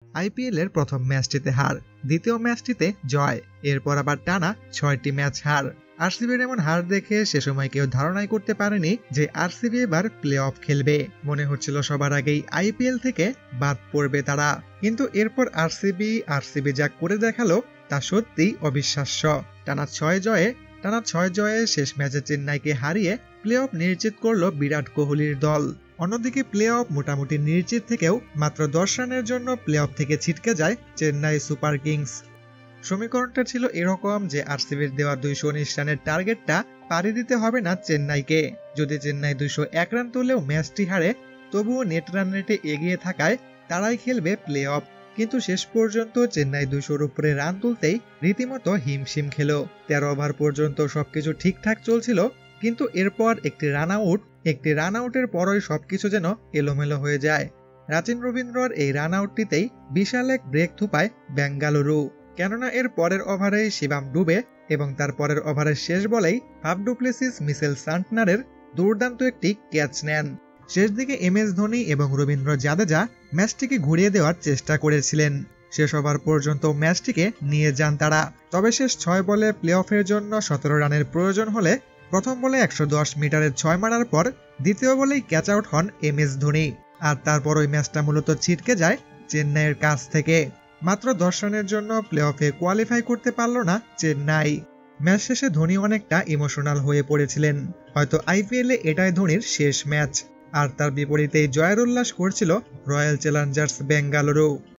IPL এর প্রথম ম্যাচটিতে হার, দ্বিতীয় ম্যাচটিতে জয়, এরপর আবার টানা 6টি ম্যাচ হার। আরসিবির এমন হার দেখে সে সময় কেউ ধারণাই করতে পারেনি যে আরসিবি এবার প্লে অফ খেলবে। মনে হচ্ছিল সবার আগেই আইপিএল থেকে বাদ পড়বে তারা, কিন্তু এরপর আরসিবি যা করে দেখালো তা সত্যিই অবিশ্বাস্য। টানা 6 জয়ে শেষ ম্যাচে চেন্নাইকে হারিয়ে প্লে অফ নিশ্চিত করল বিরাট কোহলির দল। অন্যদিকে প্লে অফ মোটামুটি নিশ্চিত থেকেও মাত্র 10 রানের জন্য প্লে অফ থেকে ছিটকে যায় চেন্নাই সুপার কিংস। সমীকরণটা ছিল এরকম যে আরসিবির দেওয়া 219 রানের টার্গেটটা পাড়ি দিতে হবে না চেন্নাইকে। যদি চেন্নাই 201 রান তুললেও ম্যাচটি হারে, তবুও নেট রান রেটে এগিয়ে থাকায় তারাই খেলবে প্লে অফ। কিন্তু শেষ পর্যন্ত চেন্নাই 200-র উপরে রান তুলতেই রীতিমতো হিমশিম খেল। 13 ওভার পর্যন্ত সবকিছু ঠিকঠাক চলছিল, কিন্তু এরপর একটি রান আউটের পরই সবকিছু যেন এলোমেলো হয়ে যায়। রাচিন রবীন্দ্রর এই রান আউটটিতেই বিশাল এক ব্রেক থুপায় বেঙ্গালুরু। কেননা এর পরের ওভারেই শিবাম ডুবে এবং তার পরের ওভারের শেষ বলেই ফাফ ডু প্লেসিস মিচেল সান্টনারের দুর্দান্ত একটি ক্যাচ নেন। শেষ দিকে এমএস ধোনি এবং রবীন্দ্র জাদেজা ম্যাচটিকে ঘুরিয়ে দেওয়ার চেষ্টা করেছিলেন। শেষ ওভার পর্যন্ত ম্যাচটিকে নিয়ে যান তারা। তবে শেষ 6 বলে প্লে অফের জন্য 17 রানের প্রয়োজন হলে প্রথম বলে 110 মিটারের 6 মারার পর দ্বিতীয় বলেই ক্যাচ আউট হন এমএস ধোনি। আর তারপর ওই ম্যাচটা মূলত ছিটকে যায় চেন্নাইয়ের কাছ থেকে। মাত্র 10 রানের জন্য প্লে অফে কোয়ালিফাই করতে পারল না চেন্নাই। ম্যাচ শেষে ধোনি অনেকটা ইমোশনাল হয়ে পড়েছিলেন। হয়তো আইপিএলে এটাই ধোনির শেষ ম্যাচ। আর তার বিপরীতেই জয়ের উল্লাস করছিল রয়্যাল চ্যালেঞ্জার্স বেঙ্গালুরু।